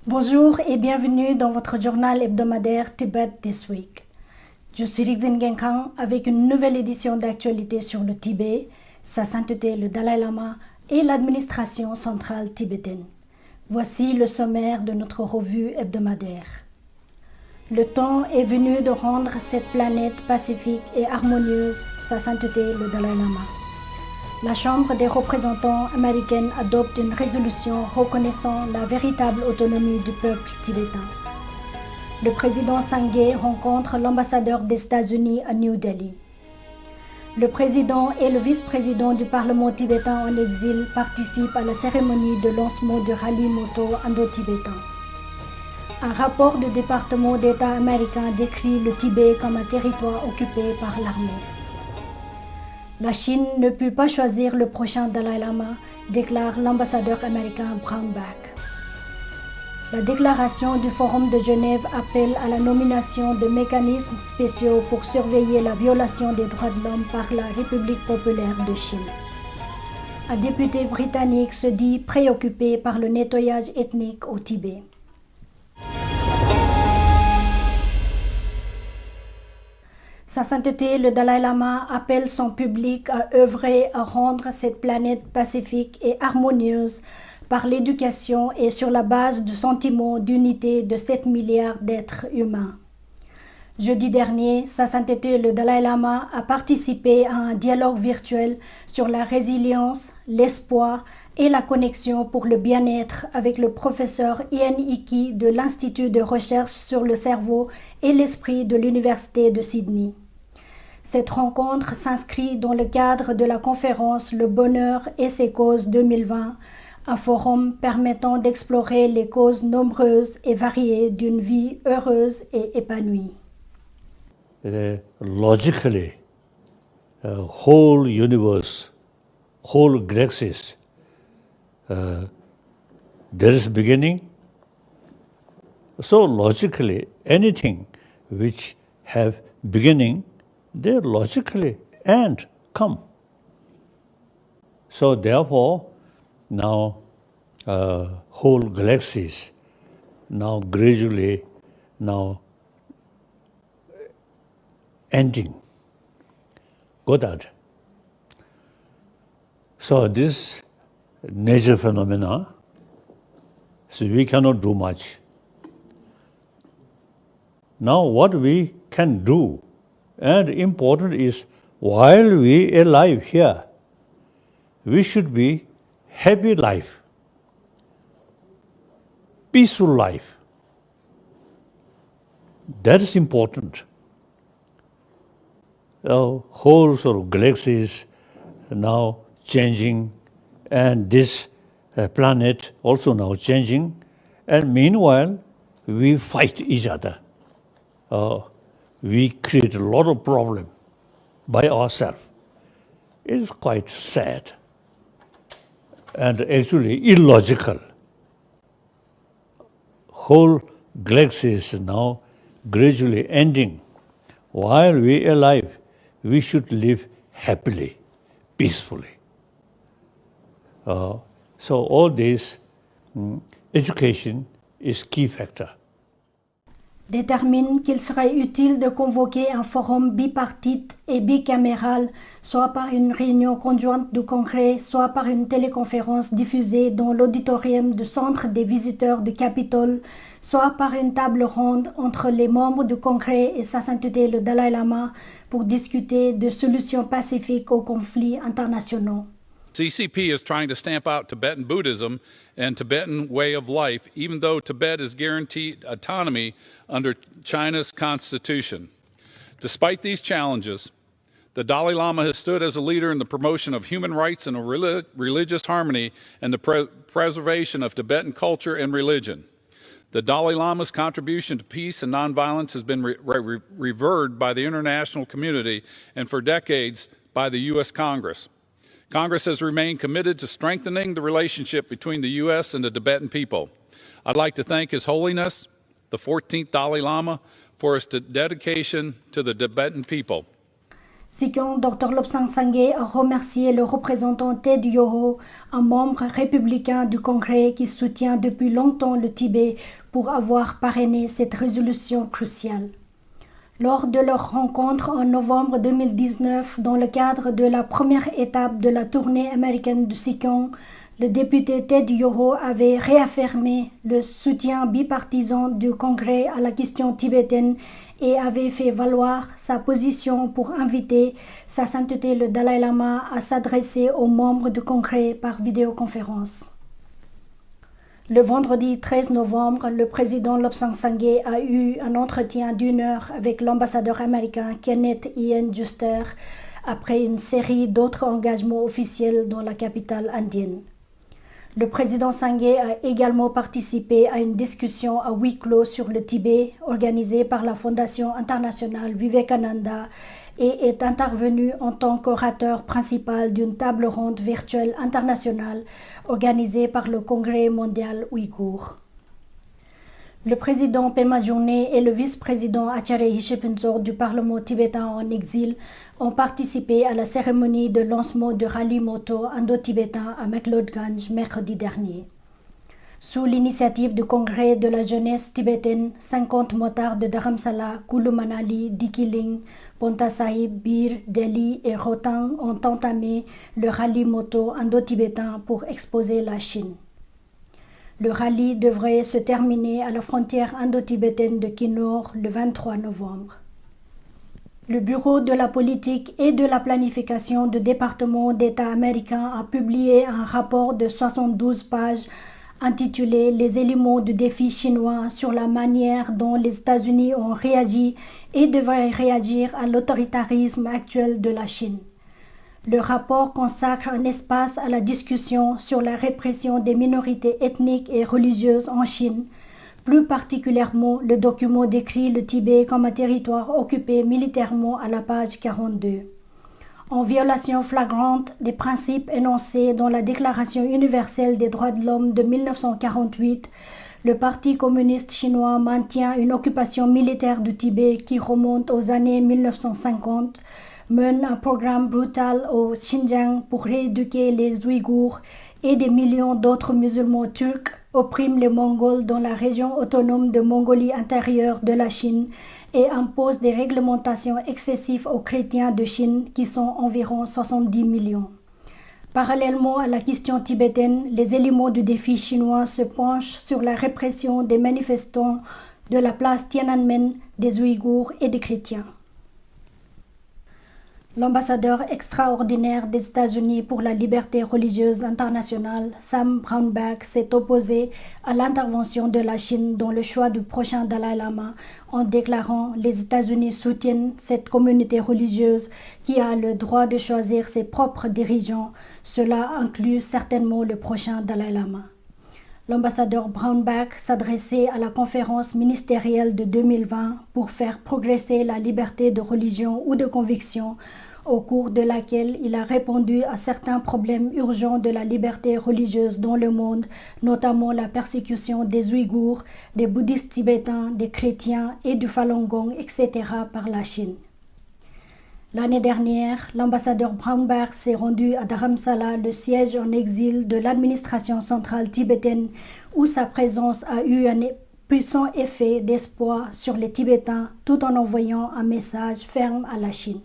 Bonjour et bienvenue dans votre journal hebdomadaire Tibet This Week. Je suis Rigzin Genkang avec une nouvelle édition d'actualité sur le Tibet, sa sainteté le Dalai Lama et l'administration centrale tibétaine. Voici le sommaire de notre revue hebdomadaire. Le temps est venu de rendre cette planète pacifique et harmonieuse, sa sainteté le Dalai Lama. La Chambre des représentants américaine adopte une résolution reconnaissant la véritable autonomie du peuple tibétain. Le président Sangay rencontre l'ambassadeur des États-Unis à New Delhi. Le président et le vice-président du Parlement tibétain en exil participent à la cérémonie de lancement du rallye moto indo-tibétain. Un rapport du département d'État américain décrit le Tibet comme un territoire occupé par l'armée. La Chine ne peut pas choisir le prochain Dalai Lama, déclare l'ambassadeur américain Brownback. La déclaration du Forum de Genève appelle à la nomination de mécanismes spéciaux pour surveiller la violation des droits de l'homme par la République populaire de Chine. Un député britannique se dit préoccupé par le nettoyage ethnique au Tibet. Sa sainteté, le Dalai Lama, appelle son public à œuvrer à rendre cette planète pacifique et harmonieuse par l'éducation et sur la base du sentiment d'unité de 7 milliards d'êtres humains. Jeudi dernier, Sa sainteté, le Dalai Lama, a participé à un dialogue virtuel sur la résilience, l'espoir et la connexion pour le bien-être avec le professeur Ian Hickey de l'Institut de recherche sur le cerveau et l'esprit de l'Université de Sydney. Cette rencontre s'inscrit dans le cadre de la conférence Le bonheur et ses causes 2020, un forum permettant d'explorer les causes nombreuses et variées d'une vie heureuse et épanouie. Logically, whole universe, whole galaxies, there is beginning. So logically, anything which have beginning, they logically end, come. So therefore, now whole galaxies now gradually now ending. Goddard. So this nature phenomena, so we cannot do much. Now what we can do, and important is, while we alive here, we should be happy life, peaceful life. That is important. Whole sort of galaxies now changing, and this planet also now changing, and meanwhile we fight each other. We create a lot of problem by ourselves. It is quite sad and actually illogical. Whole galaxies now gradually ending. While we are alive, we should live happily, peacefully. So all this, education is key factor. Détermine qu'il serait utile de convoquer un forum bipartite et bicaméral, soit par une réunion conjointe du Congrès, soit par une téléconférence diffusée dans l'auditorium du Centre des visiteurs du Capitole, soit par une table ronde entre les membres du Congrès et Sa sainteté le Dalai Lama pour discuter de solutions pacifiques aux conflits internationaux. CCP is trying to stamp out Tibetan Buddhism and Tibetan way of life, even though Tibet is guaranteed autonomy under China's constitution. Despite these challenges, the Dalai Lama has stood as a leader in the promotion of human rights and religious harmony and the preservation of Tibetan culture and religion. The Dalai Lama's contribution to peace and nonviolence has been revered by the international community and for decades by the U.S. Congress. Congress has remained committed to strengthening the relationship between the U.S. and the Tibetan people. I'd like to thank His Holiness, the 14th Dalai Lama, for his dedication to the Tibetan people. Sikyong Dr. Lobsang Sangay a remercié le représentant Ted Yoho, un membre républicain du Congrès qui soutient depuis longtemps le Tibet, pour avoir parrainé cette résolution cruciale. Lors de leur rencontre en novembre 2019, dans le cadre de la première étape de la tournée américaine de Sikyong, le député Ted Yoho avait réaffirmé le soutien bipartisan du Congrès à la question tibétaine et avait fait valoir sa position pour inviter Sa Sainteté le Dalai Lama à s'adresser aux membres du Congrès par vidéoconférence. Le vendredi 13 novembre, le président Lobsang Sangay a eu un entretien d'1 heure avec l'ambassadeur américain Kenneth Ian Juster après une série d'autres engagements officiels dans la capitale indienne. Le président Sangay a également participé à une discussion à huis clos sur le Tibet organisée par la Fondation internationale Vivekananda et est intervenu en tant qu'orateur principal d'une table ronde virtuelle internationale organisée par le Congrès mondial ouïghour. Le président Pema Jongné et le vice-président Acharya Hishepuntsor du Parlement tibétain en exil ont participé à la cérémonie de lancement du rallye moto indo-tibétain à McLeodganj mercredi dernier. Sous l'initiative du Congrès de la jeunesse tibétaine, 50 motards de Dharamsala, Kulu Manali, Dikiling, Ponta Sahib, Bir, Delhi et Rohtang ont entamé le rallye moto indo-tibétain pour exposer la Chine. Le rallye devrait se terminer à la frontière indo-tibétaine de Kinnour le 23 novembre. Le Bureau de la politique et de la planification du département d'État américain a publié un rapport de 72 pages intitulé « Les éléments du défi chinois sur la manière dont les États-Unis ont réagi et devraient réagir à l'autoritarisme actuel de la Chine ». Le rapport consacre un espace à la discussion sur la répression des minorités ethniques et religieuses en Chine. Plus particulièrement, le document décrit le Tibet comme un territoire occupé militairement à la page 42. En violation flagrante des principes énoncés dans la Déclaration universelle des droits de l'homme de 1948, le Parti communiste chinois maintient une occupation militaire du Tibet qui remonte aux années 1950, mène un programme brutal au Xinjiang pour rééduquer les Ouïghours et des millions d'autres musulmans turcs, opprime les Mongols dans la région autonome de Mongolie intérieure de la Chine et impose des réglementations excessives aux chrétiens de Chine qui sont environ 70 millions. Parallèlement à la question tibétaine, les éléments du défi chinois se penchent sur la répression des manifestants de la place Tiananmen, des Ouïghours et des chrétiens. L'ambassadeur extraordinaire des États-Unis pour la liberté religieuse internationale, Sam Brownback, s'est opposé à l'intervention de la Chine dans le choix du prochain Dalai Lama en déclarant « Les États-Unis soutiennent cette communauté religieuse qui a le droit de choisir ses propres dirigeants. Cela inclut certainement le prochain Dalai Lama ». L'ambassadeur Brownback s'adressait à la conférence ministérielle de 2020 pour faire progresser la liberté de religion ou de conviction, au cours de laquelle il a répondu à certains problèmes urgents de la liberté religieuse dans le monde, notamment la persécution des Ouïghours, des bouddhistes tibétains, des chrétiens et du Falun Gong, etc. par la Chine. L'année dernière, l'ambassadeur Brownback s'est rendu à Dharamsala, le siège en exil de l'administration centrale tibétaine, où sa présence a eu un puissant effet d'espoir sur les Tibétains, tout en envoyant un message ferme à la Chine.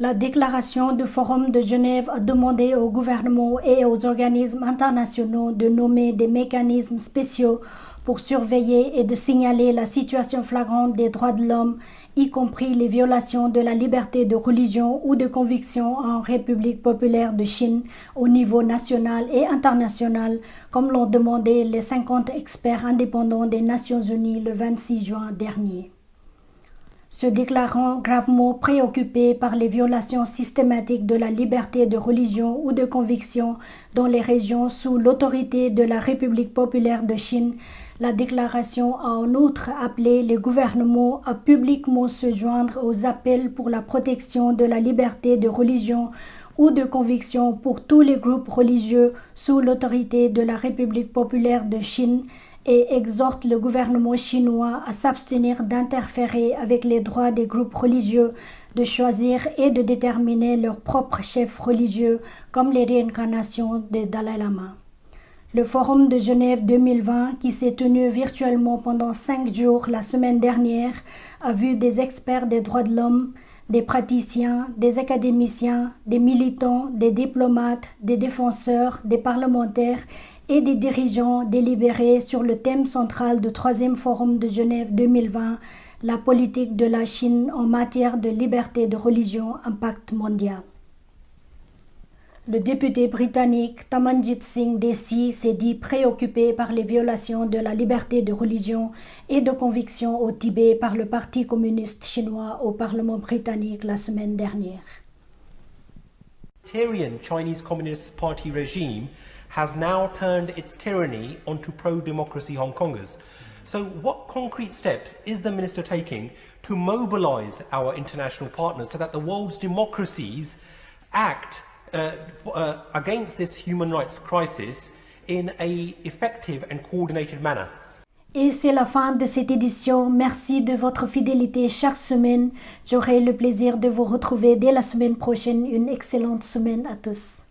La déclaration du Forum de Genève a demandé au gouvernement et aux organismes internationaux de nommer des mécanismes spéciaux pour surveiller et de signaler la situation flagrante des droits de l'homme, y compris les violations de la liberté de religion ou de conviction en République populaire de Chine au niveau national et international, comme l'ont demandé les 50 experts indépendants des Nations Unies le 26 juin dernier. Se déclarant gravement préoccupé par les violations systématiques de la liberté de religion ou de conviction dans les régions sous l'autorité de la République populaire de Chine, la déclaration a en outre appelé les gouvernements à publiquement se joindre aux appels pour la protection de la liberté de religion ou de conviction pour tous les groupes religieux sous l'autorité de la République populaire de Chine et exhorte le gouvernement chinois à s'abstenir d'interférer avec les droits des groupes religieux de choisir et de déterminer leurs propres chefs religieux comme les réincarnations des Dalai Lama. Le Forum de Genève 2020, qui s'est tenu virtuellement pendant 5 jours la semaine dernière, a vu des experts des droits de l'homme, des praticiens, des académiciens, des militants, des diplomates, des défenseurs, des parlementaires et des dirigeants délibérer sur le thème central du 3e Forum de Genève 2020, la politique de la Chine en matière de liberté de religion, impact mondial. Le député britannique Tamanjit Singh Desi s'est dit préoccupé par les violations de la liberté de religion et de conviction au Tibet par le Parti communiste chinois au Parlement britannique la semaine dernière. The Chinese Communist Party regime has now turned its tyranny onto pro-democracy Hong Kongers. So what concrete steps is the minister taking to mobilize our international partners so that the world's democracies act against this human rights crisis in an effective and coordinated manner? Et c'est la fin de cette édition. Merci de votre fidélité chaque semaine. J'aurai le plaisir de vous retrouver dès la semaine prochaine. Une excellente semaine à tous.